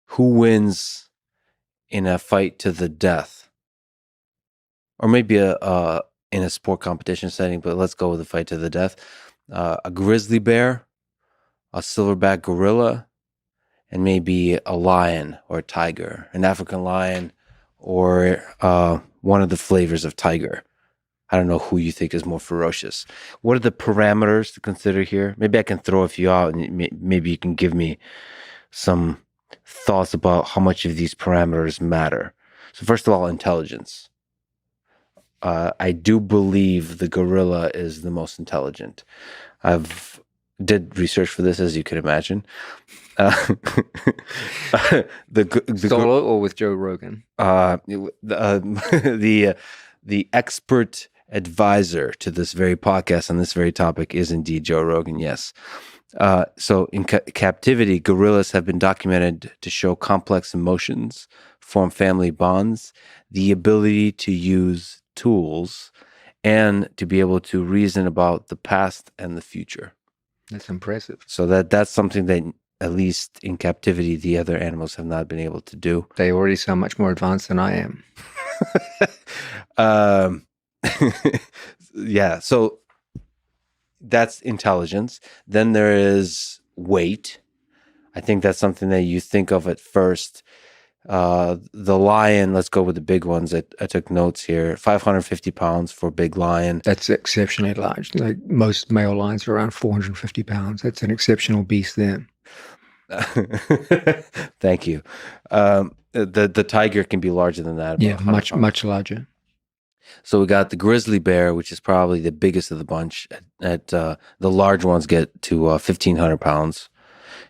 who wins in a fight to the death, or maybe in a sport competition setting, but let's go with a fight to the death. A grizzly bear, a silverback gorilla, and maybe a lion or a tiger, an African lion, or one of the flavors of tiger. I don't know who you think is more ferocious. What are the parameters to consider here? Maybe I can throw a few out, and maybe you can give me some thoughts about how much of these parameters matter. So first of all, intelligence. I do believe the gorilla is the most intelligent. I've did research for this, as you could imagine. Solo or with Joe Rogan? The expert advisor to this very podcast on this very topic is indeed Joe Rogan. Yes. So in captivity, gorillas have been documented to show complex emotions, form family bonds, the ability to use tools, and to be able to reason about the past and the future. That's impressive. So that's something that, at least in captivity, the other animals have not been able to do. They already sound much more advanced than I am. Yeah, so that's intelligence. Then there is weight. I think that's something that you think of at first. The lion, let's go with the big ones. I took notes here. 550 pounds for a big lion. That's exceptionally large. Like most male lions are around 450 pounds. That's an exceptional beast then. Thank you. The tiger can be larger than that. Yeah, much larger. So we got the grizzly bear, which is probably the biggest of the bunch. The large ones get to 1,500 pounds.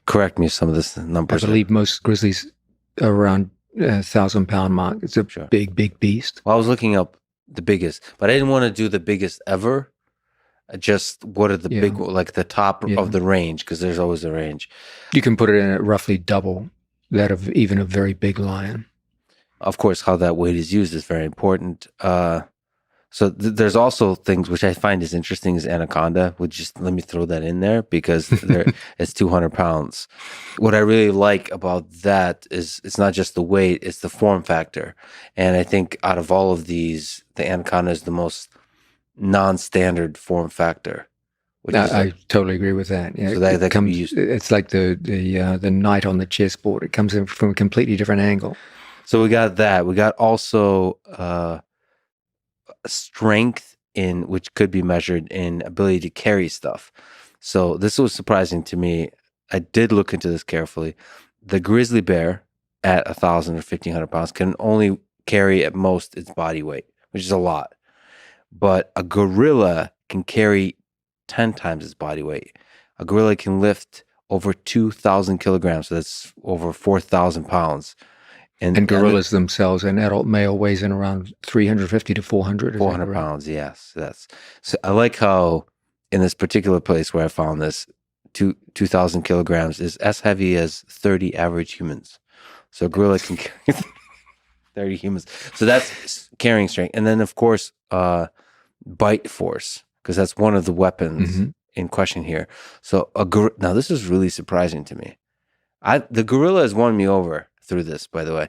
Correct me if some of this numbers. I believe most grizzlies are around 1,000-pound mark. It's a big beast. Well, I was looking up the biggest, but I didn't want to do the biggest ever. Just what are the big, like the top of the range, because there's always a range. You can put it in at roughly double that of even a very big lion. Of course, how that weight is used is very important. So there's also things which I find is interesting is anaconda. Let me throw that in there because it's 200 pounds. What I really like about that is it's not just the weight, it's the form factor. And I think out of all of these, the anaconda is the most non-standard form factor. I totally agree with that. Yeah, so that can be used. It's like the knight on the chessboard. It comes in from a completely different angle. So we got that. We got also strength which could be measured in ability to carry stuff. So this was surprising to me. I did look into this carefully. The grizzly bear at 1,000 or 1,500 pounds can only carry at most its body weight, which is a lot. But a gorilla can carry 10 times its body weight. A gorilla can lift over 2,000 kilograms. So that's over 4,000 pounds. And gorillas themselves, an adult male weighs in around 350 to 400. 400 pounds, yes. So I like how in this particular place where I found this, 2,000 kilograms is as heavy as 30 average humans. So a gorilla can carry 30 humans. So that's carrying strength. And then, of course, bite force, because that's one of the weapons in question here. So now this is really surprising to me. The gorilla has won me over through this, by the way.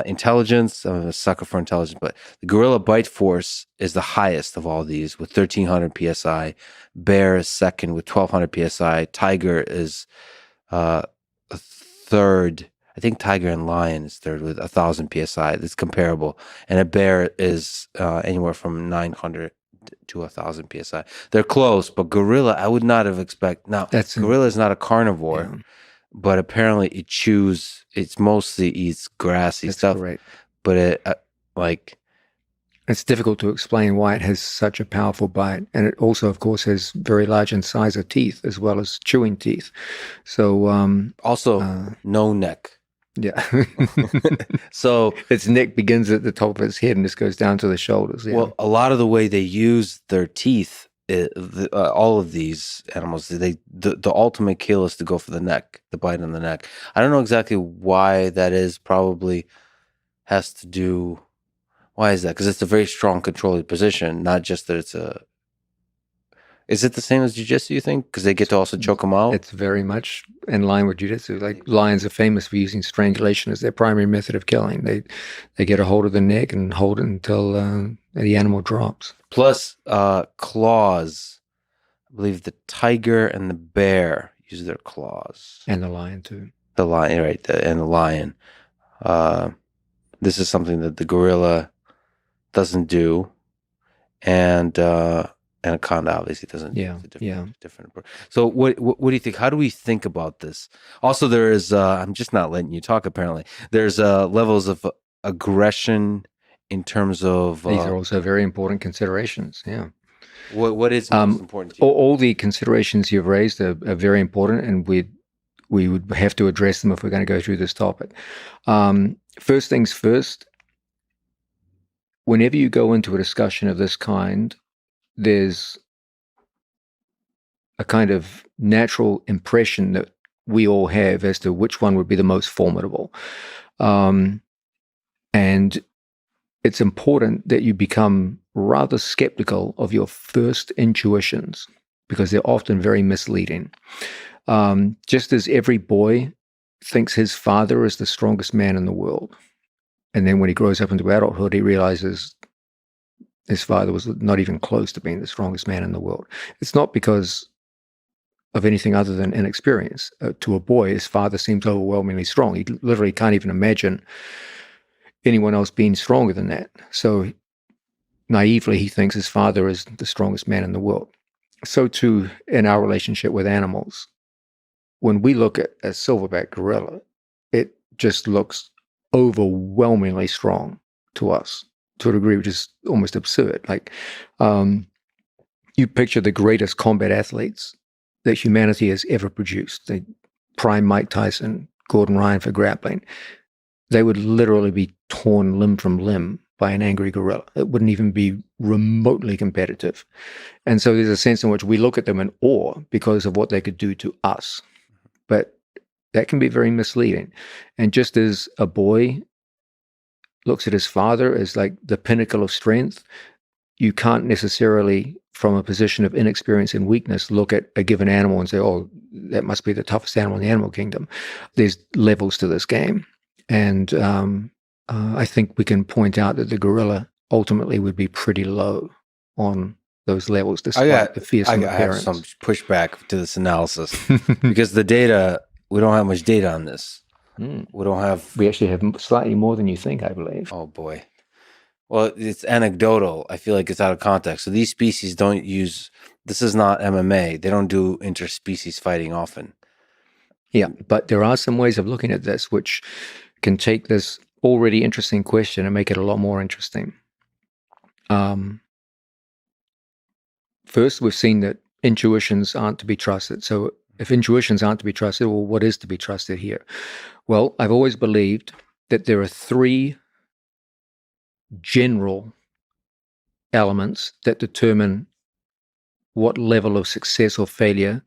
Intelligence, I'm a sucker for intelligence, but the gorilla bite force is the highest of all these with 1,300 PSI. Bear is second with 1,200 PSI. Tiger is third. I think tiger and lion is third with 1,000 PSI. That's comparable. And a bear is anywhere from 900 to 1,000 PSI. They're close, but gorilla, I would not have expected. Now, gorilla is not a carnivore. Yeah. But apparently it mostly eats grassy stuff. Correct. But it's difficult to explain why it has such a powerful bite. And it also, of course, has very large incisor teeth as well as chewing teeth. So also no neck. Yeah. So its neck begins at the top of its head and just goes down to the shoulders. Yeah. Well, a lot of the way they use their teeth, all of these animals, the ultimate kill is to go for the neck, the bite on the neck. I don't know exactly why that is. Probably has to do. Why is that? Because it's a very strong controlling position. Not just that Is it the same as jiu-jitsu, you think? Because they get to also choke them out? It's very much in line with jiu-jitsu. Like lions are famous for using strangulation as their primary method of killing. They get a hold of the neck and hold it until the animal drops. Plus, claws. I believe the tiger and the bear use their claws. And the lion too. The lion, right? And the lion. This is something that the gorilla doesn't do, and anaconda obviously doesn't. Yeah, different. So, what do you think? How do we think about this? Also, there is. I'm just not letting you talk. Apparently, there's levels of aggression in terms of. These are also very important considerations. Yeah. What is most important to you? All the considerations you've raised are very important, and we would have to address them if we're going to go through this topic. First things first, whenever you go into a discussion of this kind, there's a kind of natural impression that we all have as to which one would be the most formidable. And it's important that you become rather skeptical of your first intuitions, because they're often very misleading. Just as every boy thinks his father is the strongest man in the world, and then when he grows up into adulthood, he realizes his father was not even close to being the strongest man in the world. It's not because of anything other than inexperience. To a boy, his father seems overwhelmingly strong. He literally can't even imagine anyone else being stronger than that. So naively, he thinks his father is the strongest man in the world. So too in our relationship with animals. When we look at a silverback gorilla, it just looks overwhelmingly strong to us, to a degree which is almost absurd. Like, you picture the greatest combat athletes that humanity has ever produced. The prime Mike Tyson, Gordon Ryan for grappling. They would literally be torn limb from limb by an angry gorilla. It wouldn't even be remotely competitive. And so there's a sense in which we look at them in awe because of what they could do to us. But that can be very misleading. And just as a boy looks at his father as like the pinnacle of strength, you can't necessarily, from a position of inexperience and weakness, look at a given animal and say, oh, that must be the toughest animal in the animal kingdom. There's levels to this game. And I think we can point out that the gorilla ultimately would be pretty low on those levels, despite the fearsome appearance. I have some pushback to this analysis because the data, we don't have much data on this. We actually have slightly more than you think, I believe. Oh boy. Well, it's anecdotal. I feel like it's out of context. So these species don't use, this is not MMA. They don't do interspecies fighting often. Yeah, but there are some ways of looking at this which can take this already interesting question and make it a lot more interesting. First, we've seen that intuitions aren't to be trusted. So if intuitions aren't to be trusted, well, what is to be trusted here? Well, I've always believed that there are three general elements that determine what level of success or failure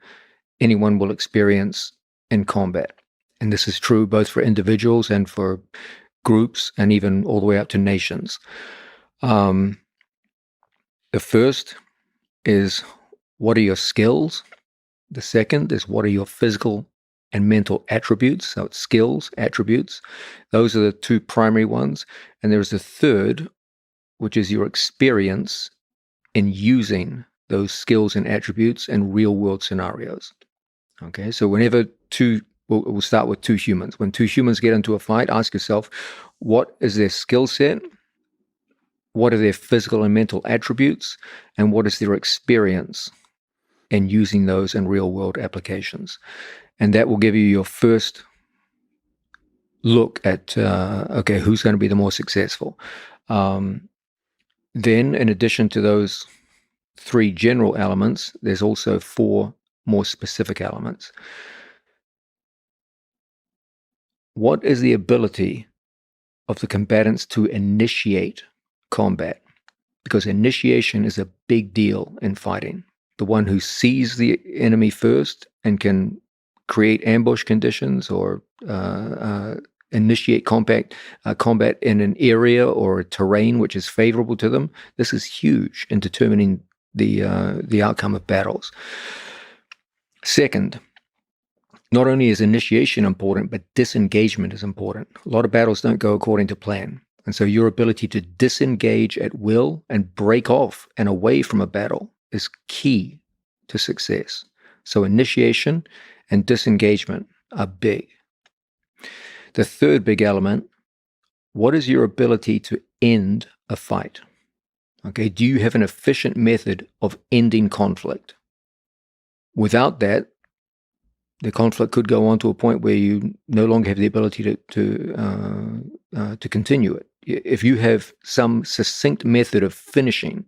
anyone will experience in combat. And this is true both for individuals and for groups, and even all the way up to nations. The first is, what are your skills? The second is, what are your physical and mental attributes? So it's skills, attributes. Those are the two primary ones. And there's a third, which is your experience in using those skills and attributes in real world scenarios. Okay, so whenever we'll start with two humans. When two humans get into a fight, ask yourself, what is their skill set? What are their physical and mental attributes? And what is their experience in using those in real world applications? And that will give you your first look at, okay, who's going to be the more successful? Then, in addition to those three general elements, there's also four more specific elements. What is the ability of the combatants to initiate combat? Because initiation is a big deal in fighting. The one who sees the enemy first and can create ambush conditions or initiate combat in an area or a terrain which is favorable to them. This is huge in determining the outcome of battles. Second, not only is initiation important, but disengagement is important. A lot of battles don't go according to plan. And so your ability to disengage at will and break off and away from a battle is key to success. So initiation and disengagement are big. The third big element, what is your ability to end a fight? Okay, do you have an efficient method of ending conflict? Without that, the conflict could go on to a point where you no longer have the ability to continue it. If you have some succinct method of finishing,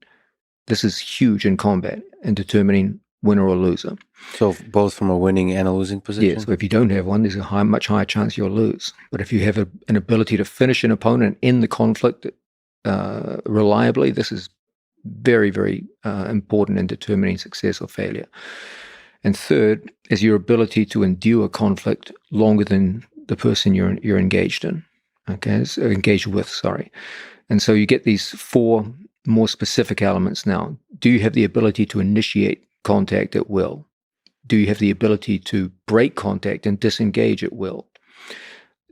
this is huge in combat and determining winner or loser. So both from a winning and a losing position? Yeah, so if you don't have one, there's a much higher chance you'll lose. But if you have an ability to finish an opponent in the conflict reliably, this is very, very important in determining success or failure. And third is your ability to endure conflict longer than the person you're engaged in. Okay, so engaged with, sorry. And so you get these four more specific elements now. Do you have the ability to initiate contact at will? Do you have the ability to break contact and disengage at will?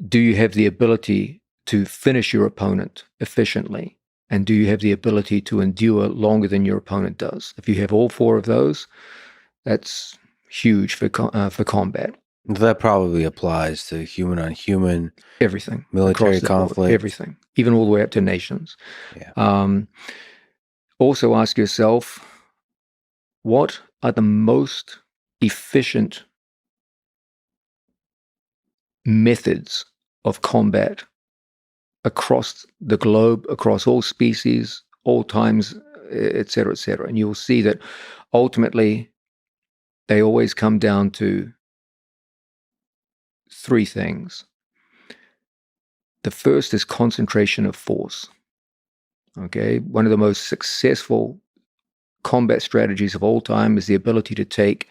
Do you have the ability to finish your opponent efficiently? And do you have the ability to endure longer than your opponent does? If you have all four of those, that's huge for combat. That probably applies to human on human, everything, military conflict, everything, even all the way up to nations. Yeah. Also ask yourself, what are the most efficient methods of combat across the globe, across all species, all times, et cetera, et cetera. And you'll see that ultimately they always come down to three things. The first is concentration of force. Okay, one of the most successful combat strategies of all time is the ability to take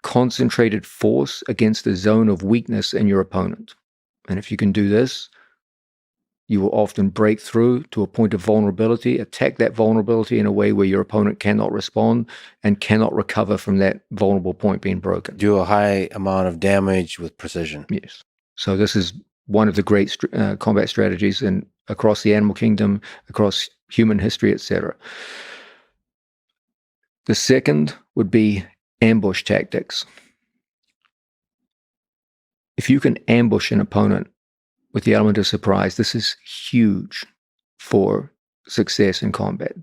concentrated force against the zone of weakness in your opponent. And if you can do this, you will often break through to a point of vulnerability, attack that vulnerability in a way where your opponent cannot respond and cannot recover from that vulnerable point being broken. Do a high amount of damage with precision. Yes. So this is one of the great combat strategies across the animal kingdom, across human history, etc. The second would be ambush tactics. If you can ambush an opponent with the element of surprise, this is huge for success in combat.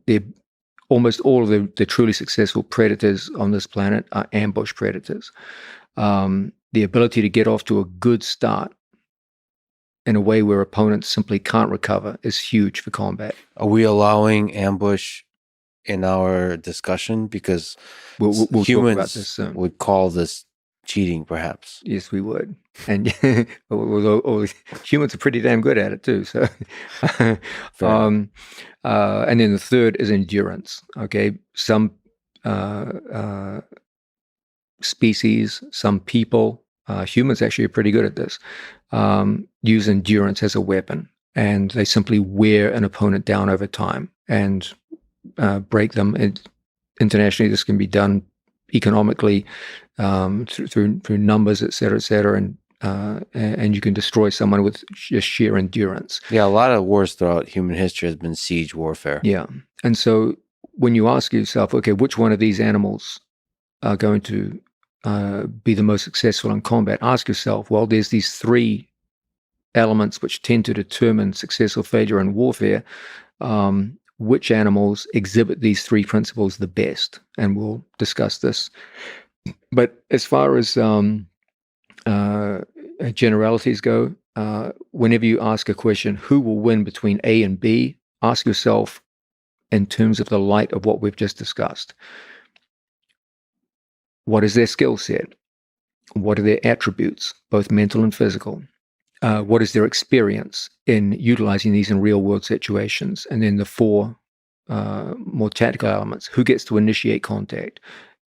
Almost all of the truly successful predators on this planet are ambush predators. The ability to get off to a good start in a way where opponents simply can't recover is huge for combat. Are we allowing ambush in our discussion? Because we'll humans talk about this soon. Would call this cheating, perhaps. Yes, we would. And humans are pretty damn good at it too. So, and then the third is endurance. Okay, some species, some people, humans actually are pretty good at this. Use endurance as a weapon, and they simply wear an opponent down over time and break them. And internationally, this can be done economically through numbers, et cetera, and you can destroy someone with just sheer endurance. Yeah, a lot of wars throughout human history has been siege warfare. Yeah, and so when you ask yourself, okay, which one of these animals are going to be the most successful in combat, ask yourself, well, there's these three elements which tend to determine success or failure in warfare. Which animals exhibit these three principles the best? And we'll discuss this. But as far as generalities go, whenever you ask a question, who will win between A and B, ask yourself in terms of the light of what we've just discussed. What is their skill set? What are their attributes, both mental and physical? What is their experience in utilizing these in real-world situations? And then the four more tactical elements. Who gets to initiate contact?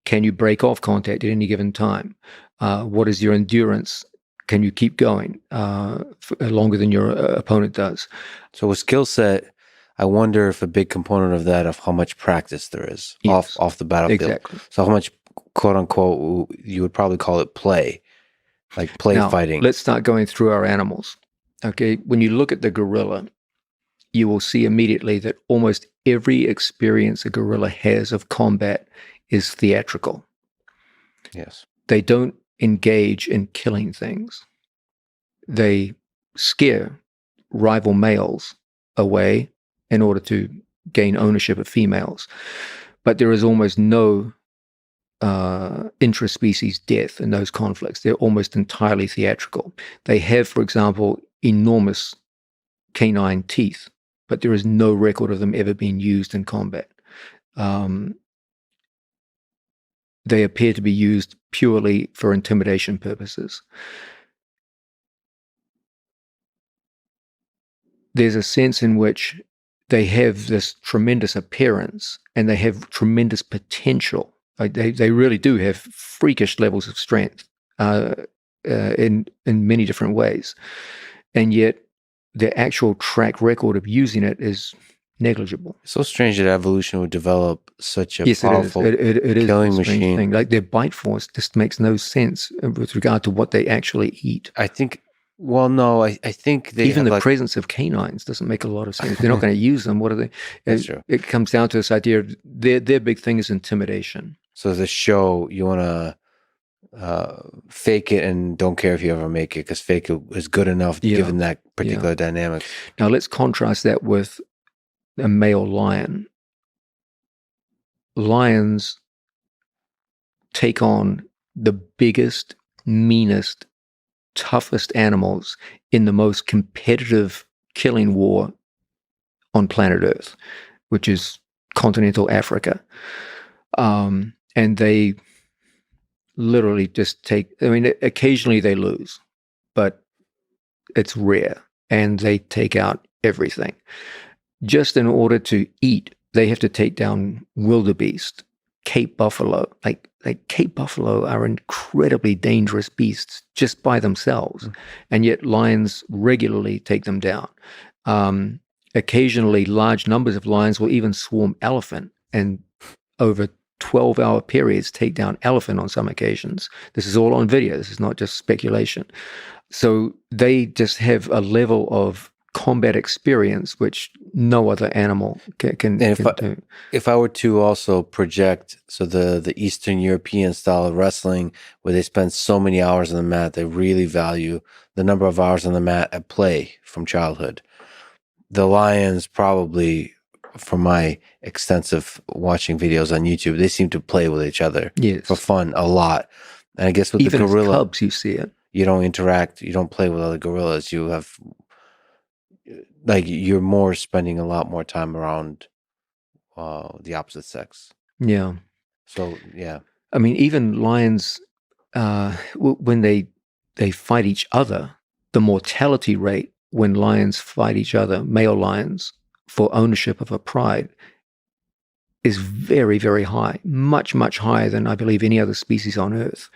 Can you break off contact at any given time? What is your endurance? Can you keep going for longer than your opponent does? So a skill set, I wonder if a big component of that of how much practice there is Yes, off the battlefield. exactly. So how much, quote unquote, you would probably call it play, like play Now, fighting. let's start going through our animals. Okay, when you look at the gorilla, you will see immediately that almost every experience a gorilla has of combat is theatrical. Yes. They don't engage in killing things. They scare rival males away in order to gain ownership of females. But there is almost no intraspecies death in those conflicts. They're almost entirely theatrical. They have, for example, enormous canine teeth, but there is no record of them ever being used in combat. They appear to be used purely for intimidation purposes. There's a sense in which they have this tremendous appearance and they have tremendous potential. They really do have freakish levels of strength in many different ways. And yet the actual track record of using it is negligible. It's so strange that evolution would develop such a Yes, powerful it is killing a strange machine. thing. Like their bite force just makes no sense with regard to what they actually eat. I think, well, no, I think they Even have the presence of canines doesn't make a lot of sense. They're not going to use them. What are they? That's true. It comes down to this idea of their big thing is intimidation. So the show, you want to fake it and don't care if you ever make it because fake it is good enough given that particular dynamic. Now let's contrast that with a male lion. Lions take on the biggest, meanest, toughest animals in the most competitive killing war on planet Earth, which is continental Africa. And they literally just take, I mean, occasionally they lose, but it's rare. And they take out everything. Just in order to eat, they have to take down wildebeest, Cape buffalo. Like Cape buffalo are incredibly dangerous beasts just by themselves. And yet lions regularly take them down. Occasionally, large numbers of lions will even swarm elephant and over 12-hour periods take down elephant on some occasions. This is all on video. This is not just speculation. So they just have a level of combat experience which no other animal can do. If I were to also project, so the Eastern European style of wrestling where they spend so many hours on the mat, they really value the number of hours on the mat at play from childhood. The lions probably, from my extensive watching videos on YouTube, they seem to play with each other for fun a lot. And I guess with even the gorilla, as cubs, you see it. You don't interact, you don't play with other gorillas. You have, like, you're more spending a lot more time around the opposite sex. Yeah. So, yeah. I mean, even lions, when they fight each other, the mortality rate when lions fight each other, male lions, for ownership of a pride is very, very high, much, much higher than I believe any other species on Earth.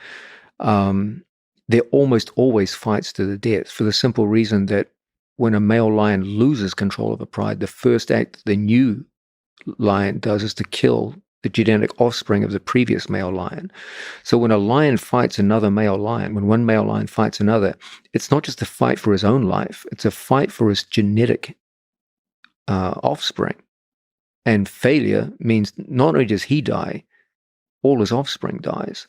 There almost always fights to the death for the simple reason that when a male lion loses control of a pride, the first act the new lion does is to kill the genetic offspring of the previous male lion. So when a lion fights another male lion, when one male lion fights another, it's not just a fight for his own life, it's a fight for his genetic offspring. And failure means not only does he die, all his offspring dies.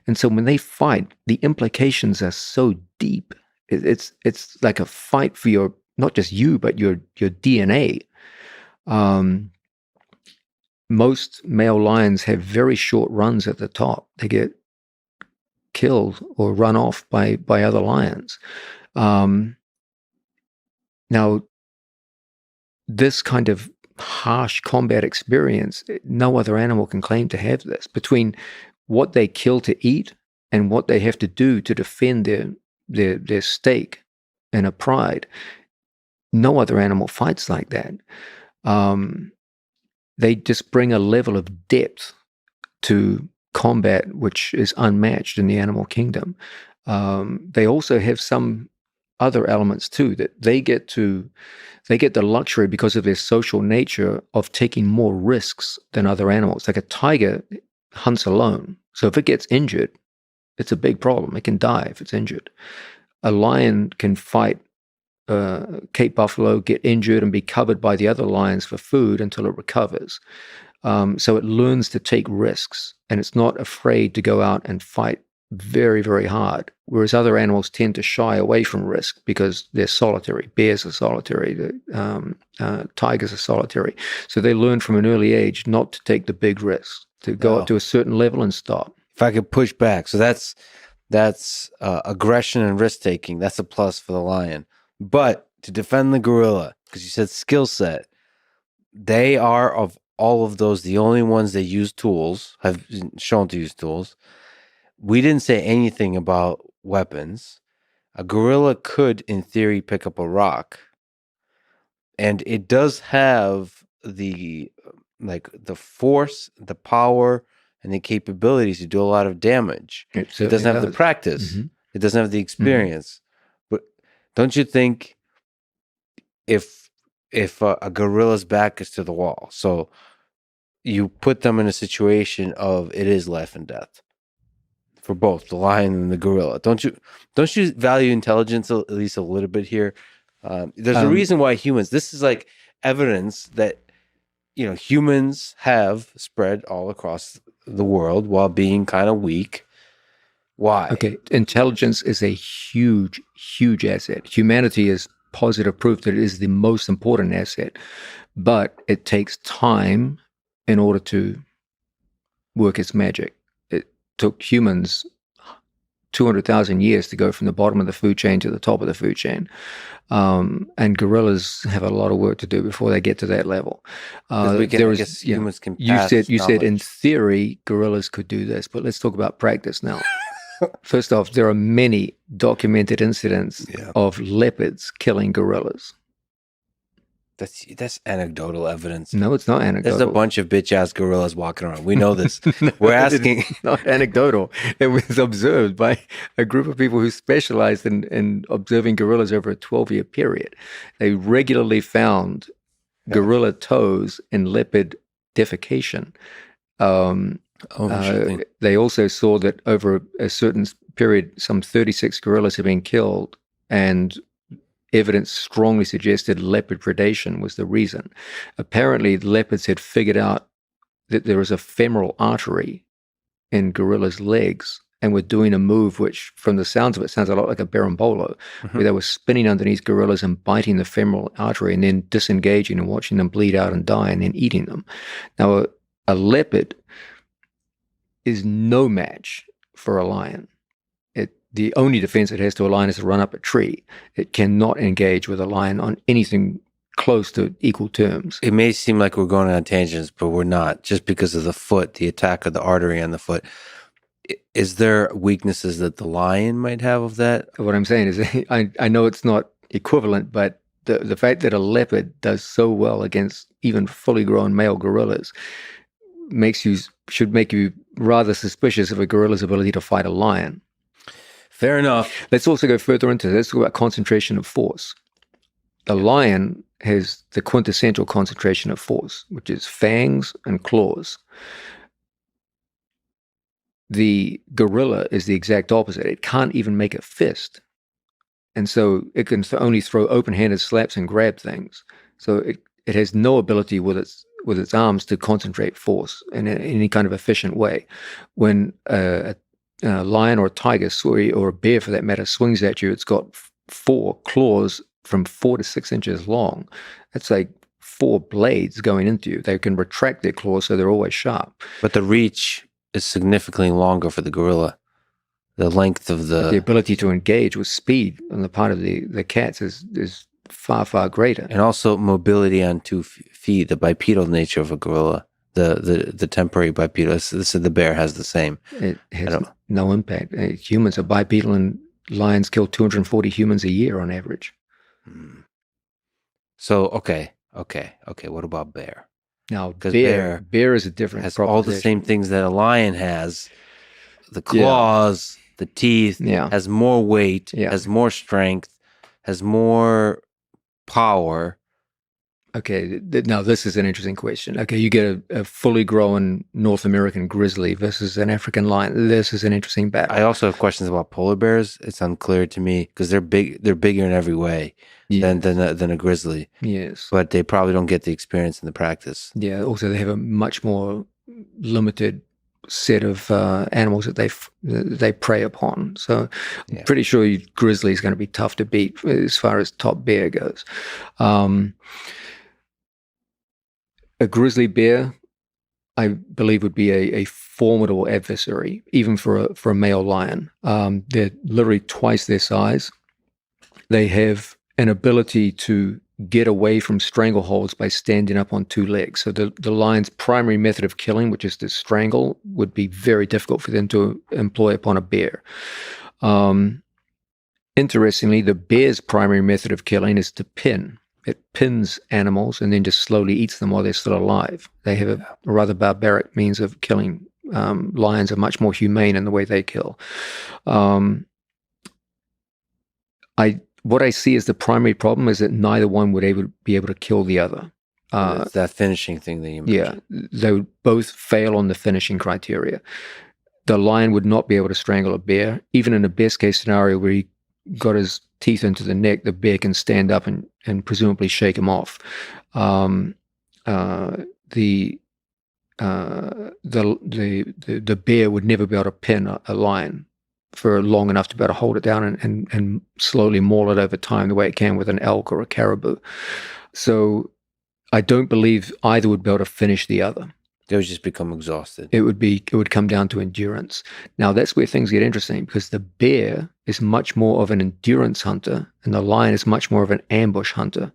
And so when they fight, the implications are so deep. It's like a fight for your, not just you, but your DNA. Most male lions have very short runs at the top. They get killed or run off by other lions. Now, this kind of harsh combat experience, no other animal can claim to have this. Between what they kill to eat and what they have to do to defend their stake and a pride, no other animal fights like that. They just bring a level of depth to combat which is unmatched in the animal kingdom. They also have some other elements too, that they get the luxury because of their social nature of taking more risks than other animals. Like a tiger hunts alone. So if it gets injured, it's a big problem. It can die if it's injured. A lion can fight Cape buffalo, get injured, and be covered by the other lions for food until it recovers. So it learns to take risks, and it's not afraid to go out and fight very, very hard. Whereas other animals tend to shy away from risk because they're solitary. Bears are solitary. Tigers are solitary. So they learn from an early age not to take the big risks, to go up to a certain level and stop. If I could push back, so that's aggression and risk taking. That's a plus for the lion. But to defend the gorilla, because you said skill set, they are, of all of those, the only ones that use tools, have been shown to use tools. We didn't say anything about weapons. A gorilla could, in theory, pick up a rock, and it does have the force, the power, and the capabilities to do a lot of damage. It doesn't have the practice. Mm-hmm. It doesn't have the experience. Mm-hmm. But don't you think if a gorilla's back is to the wall, so you put them in a situation of it is life and death for both the lion and the gorilla, don't you value intelligence at least a little bit here? There's a reason why humans, this is like evidence that humans have spread all across the world while being kind of weak. Why? Okay, intelligence is a huge, huge asset. Humanity is positive proof that it is the most important asset, but it takes time in order to work its magic. It took humans 200,000 years to go from the bottom of the food chain to the top of the food chain. And gorillas have a lot of work to do before they get to that level. Humans can pass you said in theory, gorillas could do this, but let's talk about practice now. First off, there are many documented incidents of leopards killing gorillas. That's anecdotal evidence. No, it's not anecdotal. There's a bunch of bitch-ass gorillas walking around. We know this. We're asking. It's not anecdotal. It was observed by a group of people who specialized in observing gorillas over a 12-year period. They regularly found gorilla toes in leopard defecation. They also saw that over a certain period, some 36 gorillas had been killed, and evidence strongly suggested leopard predation was the reason. Apparently, the leopards had figured out that there was a femoral artery in gorillas' legs and were doing a move which, from the sounds of it, sounds a lot like a berimbolo, where they were spinning underneath gorillas and biting the femoral artery and then disengaging and watching them bleed out and die and then eating them. Now, a leopard is no match for a lion. The only defense it has to a lion is to run up a tree. It cannot engage with a lion on anything close to equal terms. It may seem like we're going on tangents, but we're not, just because of the foot, the attack of the artery on the foot. Is there weaknesses that the lion might have of that? What I'm saying is, I know it's not equivalent, but the fact that a leopard does so well against even fully grown male gorillas should make you rather suspicious of a gorilla's ability to fight a lion. Fair enough. Let's also go further into this. Let's talk about concentration of force. The lion has the quintessential concentration of force, which is fangs and claws. The gorilla is the exact opposite. It can't even make a fist. And so it can only throw open-handed slaps and grab things. So it has no ability with its arms to concentrate force in any kind of efficient way. When a lion or a tiger, or a bear for that matter, swings at you, it's got 4 claws from 4 to 6 inches long. That's like 4 blades going into you. They can retract their claws so they're always sharp. But the reach is significantly longer for the gorilla. The length of the ability to engage with speed on the part of the cats is far, far greater. And also mobility on 2 feet, the bipedal nature of a gorilla. The temporary bipedal. The bear has the same. It has no impact. Humans are bipedal, and lions kill 240 humans a year on average. So okay. What about bear? Now, bear is a different. Has all the same things that a lion has: the claws, the teeth. Yeah. Has more weight. Has more strength. has more power? Okay, now this is an interesting question. Okay, you get a fully grown North American grizzly versus an African lion. This is an interesting battle. I also have questions about polar bears. It's unclear to me because they're big. They're bigger in every way than a grizzly. Yes, but they probably don't get the experience and the practice. Yeah. Also, they have a much more limited set of animals that they prey upon. So, I'm pretty sure grizzly is going to be tough to beat as far as top bear goes. A grizzly bear, I believe, would be a formidable adversary, even for a male lion. They're literally twice their size. They have an ability to get away from strangleholds by standing up on two legs. So the lion's primary method of killing, which is to strangle, would be very difficult for them to employ upon a bear. Interestingly, the bear's primary method of killing is to pin. It pins animals and then just slowly eats them while they're still alive. They have a rather barbaric means of killing. Lions are much more humane in the way they kill. What I see as the primary problem is that neither one would be able to kill the other. It's that finishing thing that you mentioned. Yeah, they would both fail on the finishing criteria. The lion would not be able to strangle a bear. Even in a best case scenario where he got his teeth into the neck, the bear can stand up and presumably shake him off. The bear would never be able to pin a lion for long enough to be able to hold it down and slowly maul it over time the way it can with an elk or a caribou. So I don't believe either would be able to finish the other. They would just become exhausted. It would come down to endurance. Now that's where things get interesting, because the bear is much more of an endurance hunter and the lion is much more of an ambush hunter.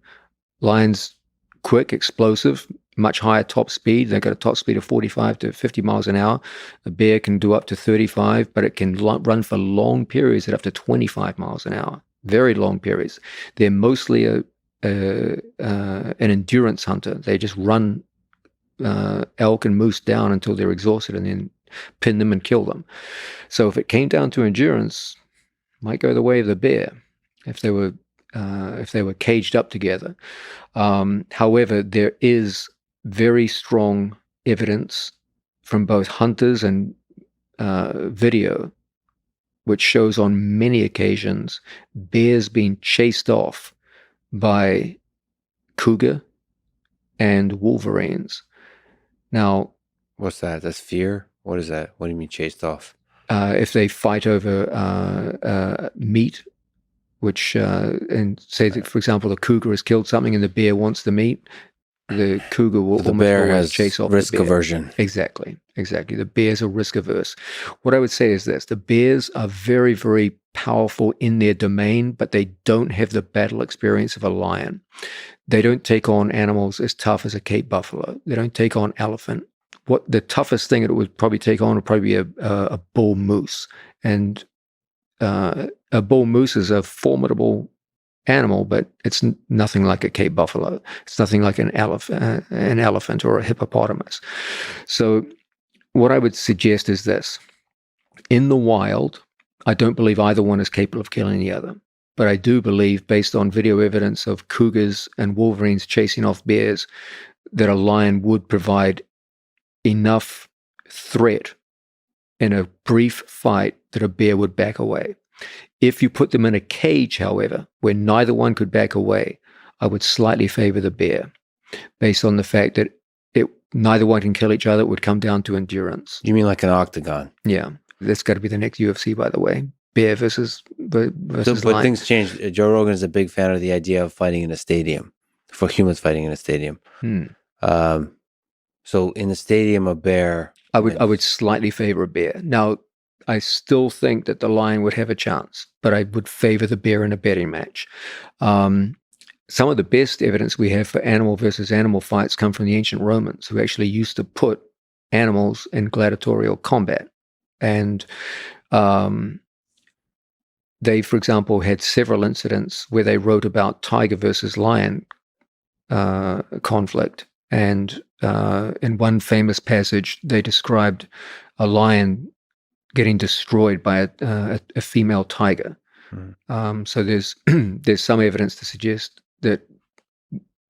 Lion's quick, explosive, much higher top speed. They've got a top speed of 45 to 50 miles an hour. A bear can do up to 35, but it can run for long periods at up to 25 miles an hour. Very long periods. They're mostly an endurance hunter. They just run elk and moose down until they're exhausted and then pin them and kill them. So if it came down to endurance, it might go the way of the bear if they were caged up together. However, there is very strong evidence from both hunters and video, which shows on many occasions bears being chased off by cougar and wolverines. Now, what's that? That's fear? What is that? What do you mean chased off? If they fight over meat, which, and say that, for example, the cougar has killed something and the bear wants the meat, the cougar will the bear has chase off risk the bear. aversion. Exactly. The bears are risk averse. What I would say is this: the bears are very, very powerful in their domain, but they don't have the battle experience of a lion. They don't take on animals as tough as a Cape buffalo. They don't take on elephant. What the toughest thing it would probably take on would probably be a bull moose. And a bull moose is a formidable animal, but it's nothing like a Cape buffalo. It's nothing like an elephant or a hippopotamus. So what I would suggest is this: in the wild, I don't believe either one is capable of killing the other. But I do believe, based on video evidence of cougars and wolverines chasing off bears, that a lion would provide enough threat in a brief fight that a bear would back away. If you put them in a cage, however, where neither one could back away, I would slightly favor the bear, based on the fact that neither one can kill each other. It would come down to endurance. You mean like an octagon? Yeah. That's got to be the next UFC, by the way. Bear versus But lion. things change. Joe Rogan is a big fan of the idea of fighting in a stadium, for humans fighting in a stadium. So in the stadium, a bear... I would slightly favor a bear. Now, I still think that the lion would have a chance, but I would favor the bear in a betting match. Some of the best evidence we have for animal versus animal fights come from the ancient Romans, who actually used to put animals in gladiatorial combat. And they, for example, had several incidents where they wrote about tiger versus lion conflict. And in one famous passage, they described a lion getting destroyed by a female tiger. So there's there's some evidence to suggest that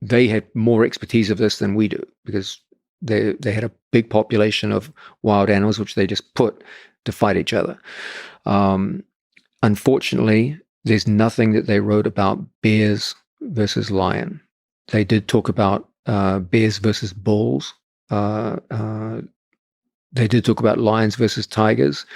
they had more expertise of this than we do, because they had a big population of wild animals which they just put to fight each other. Unfortunately, there's nothing that they wrote about bears versus lion. They did talk about bears versus bulls. They did talk about lions versus tigers,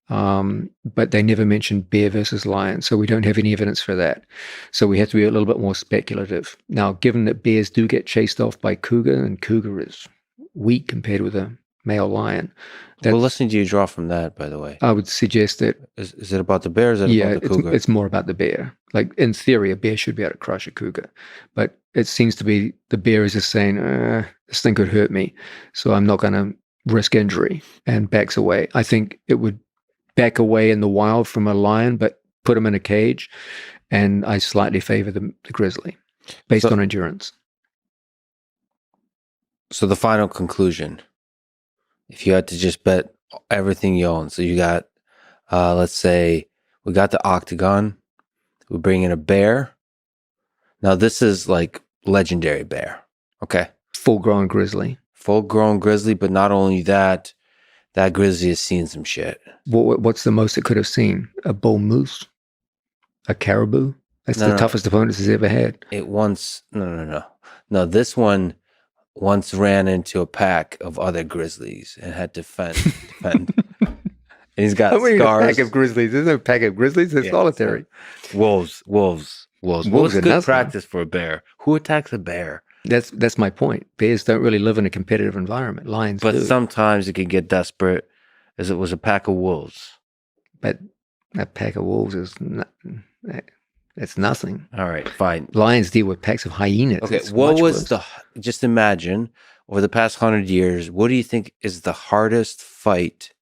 but they never mentioned bear versus lion. So we don't have any evidence for that. So we have to be a little bit more speculative. Now, given that bears do get chased off by cougar, and cougar is weak compared with a male lion. What lesson do you draw from that, by the way? I would suggest that... Is it about the bear or is it about the cougar? It's more about the bear. Like, in theory, a bear should be able to crush a cougar. But it seems to be the bear is just saying, this thing could hurt me, so I'm not going to risk injury, and backs away. I think it would back away in the wild from a lion, but put him in a cage, and I slightly favor the grizzly based on endurance. So the final conclusion, if you had to just bet everything you own, so you got, let's say we got the octagon, we bring in a bear. Now this is like legendary bear, okay? Full-grown grizzly. Full-grown grizzly, but not only that, that grizzly has seen some shit. What's the most it could have seen? A bull moose? A caribou? That's the toughest opponents it's ever had. It once, no, this one once ran into a pack of other grizzlies and had to defend. And he's got scars. A pack of grizzlies. There's no pack of grizzlies. They're solitary. Wolves. Wolves are good practice for a bear. Who attacks a bear? That's my point. Bears don't really live in a competitive environment. Lions do. But sometimes it can get desperate, as it was a pack of wolves. But a pack of wolves is that's nothing. All right, fine. Lions deal with packs of hyenas. Okay, what was just imagine, over the past 100 years, what do you think is the hardest fight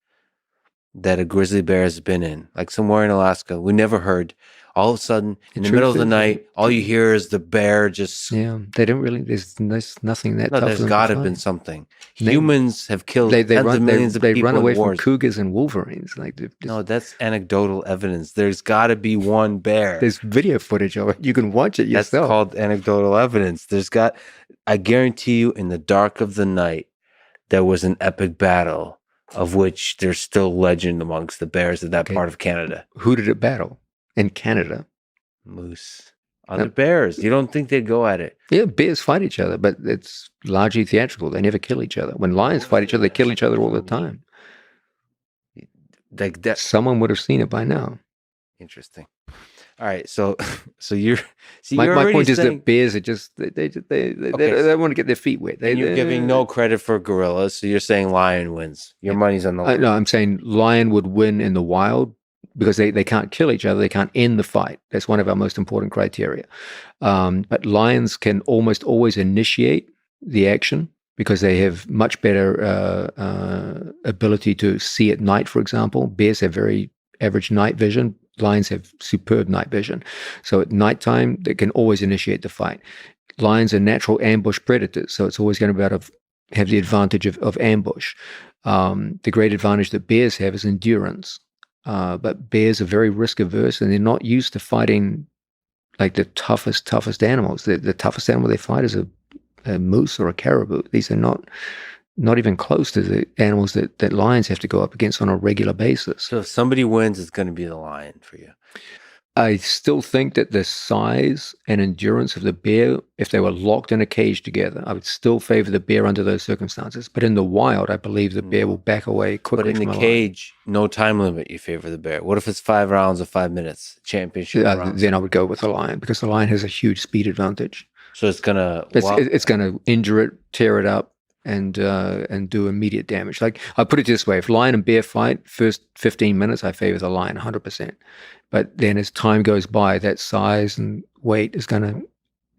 that a grizzly bear has been in? Like somewhere in Alaska, we never heard. All of a sudden, in the middle of the night, all you hear is the bear just... Yeah, they don't really... There's nothing that tough. No, there's got to have been something. Humans have killed tens of millions of people in wars. They run away from cougars and wolverines. No, that's anecdotal evidence. There's got to be one bear. There's video footage of it. You can watch it yourself. That's called anecdotal evidence. I guarantee you, in the dark of the night, there was an epic battle of which there's still legend amongst the bears of that part of Canada. Who did it battle? In Canada? Moose. Other bears. You don't think they'd go at it? Yeah, bears fight each other, but it's largely theatrical. They never kill each other. When lions fight each other, they kill each other all the time. Like that. Someone would have seen it by now. Interesting. All right, so you're... My point is that bears are just... They want to get their feet wet. You're giving no credit for gorillas, so you're saying lion wins. Your money's on the lion. No, I'm saying lion would win in the wild, because they can't kill each other. They can't end the fight. That's one of our most important criteria. But lions can almost always initiate the action because they have much better ability to see at night, for example. Bears have very average night vision. Lions have superb night vision. So at nighttime, they can always initiate the fight. Lions are natural ambush predators, so it's always going to be able to have the advantage of ambush. The great advantage that bears have is endurance. But bears are very risk averse, and they're not used to fighting like the toughest animals. The toughest animal they fight is a moose or a caribou. These are not even close to the animals that lions have to go up against on a regular basis. So if somebody wins, it's going to be the lion for you. I still think that the size and endurance of the bear, if they were locked in a cage together, I would still favor the bear under those circumstances. But in the wild, I believe the bear will back away quickly. But in the cage, no time limit, you favor the bear. What if it's 5 rounds of 5 minutes? Championship rounds? Then I would go with the lion, because the lion has a huge speed advantage. So it's gonna injure it, tear it up, and do immediate damage. Like, I'll put it this way: if lion and bear fight, first 15 minutes, I favor the lion 100%. But then as time goes by, that size and weight and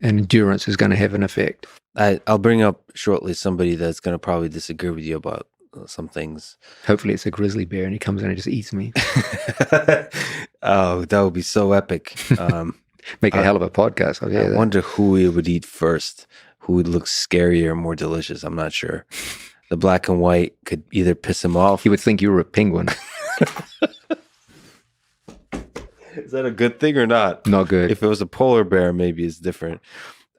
endurance is going to have an effect. I'll bring up shortly somebody that's going to probably disagree with you about some things. Hopefully it's a grizzly bear and he comes in and just eats me. Oh, that would be so epic. Make a hell of a podcast. I wonder who he would eat first. Who would look scarier, more delicious? I'm not sure. The black and white could either piss him off. He would think you were a penguin. Is that a good thing or not? Not good. If it was a polar bear, maybe it's different.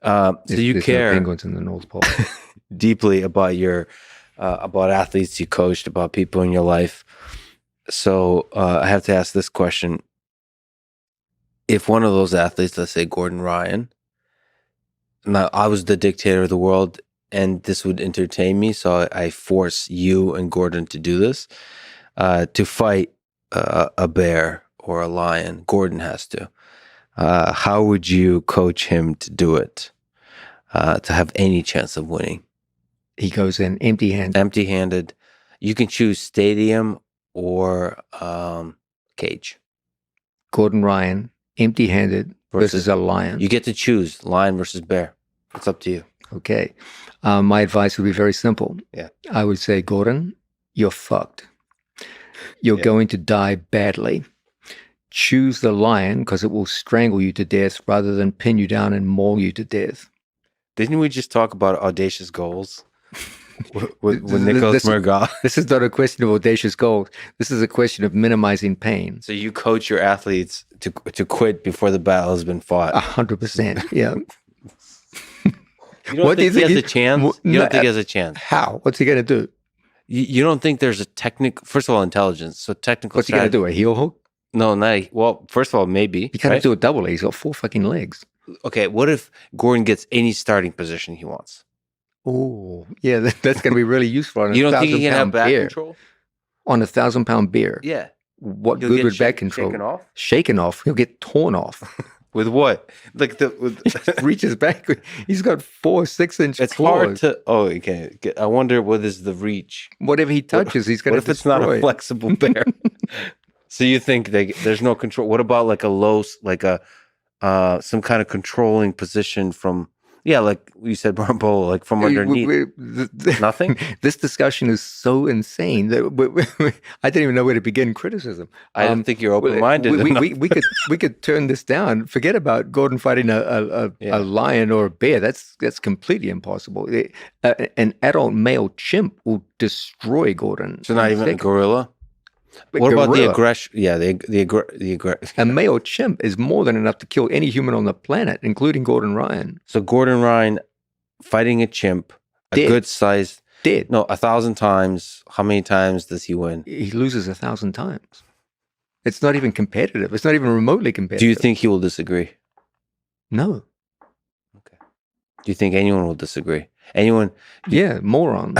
So you There's care no penguins in the North Pole. deeply about your about athletes you coached, about people in your life. So I have to ask this question: if one of those athletes, let's say Gordon Ryan, now I was the dictator of the world, and this would entertain me, so I force you and Gordon to do this, to fight a bear or a lion. Gordon has to. How would you coach him to do it, to have any chance of winning? He goes in empty-handed. Empty-handed. You can choose stadium or cage. Gordon Ryan, empty-handed versus a lion. You get to choose lion versus bear. It's up to you. Okay. My advice would be very simple. Yeah. I would say, Gordon, you're fucked. You're going to die badly. Choose the lion because it will strangle you to death rather than pin you down and maul you to death. Didn't we just talk about audacious goals with Nicholas Mergat? This is not a question of audacious goals. This is a question of minimizing pain. So you coach your athletes to quit before the battle has been fought. 100%. Yeah. You don't think he has a chance? You don't think he has a chance? How? What's he going to do? You don't think there's a technical, first of all, intelligence. So technical. What's he going to do? A heel hook? No, not. Well, first of all, maybe. He can't do a double leg. He's got 4 fucking legs. Okay, what if Gordon gets any starting position he wants? Oh, yeah, that's going to be really useful on a 1,000-pound bear. You don't think he can have back control? On a 1,000-pound bear? Yeah. What good would back control? Shaken off? Shaken off. He'll get torn off. With what? Like reaches back. He's got 4 6-inch It's claws. hard to. Oh, okay. I wonder what is the reach. Whatever he touches, he's going to destroy. What if it's not a flexible bear? So you think there's no control? What about like a low, like a some kind of controlling position from? Yeah, like you said, Barbola, like from underneath. Nothing. This discussion is so insane that I didn't even know where to begin criticism. I don't think you're open-minded. We could turn this down. Forget about Gordon fighting a lion or a bear. That's completely impossible. An adult male chimp will destroy Gordon. So not even a gorilla. What about the aggression? Yeah, the aggression. A male chimp is more than enough to kill any human on the planet, including Gordon Ryan. So Gordon Ryan fighting a chimp, good size. Dead. No, 1,000 times. How many times does he win? He loses 1,000 times. It's not even competitive. It's not even remotely competitive. Do you think he will disagree? No. Okay. Do you think anyone will disagree? Anyone? Yeah, morons.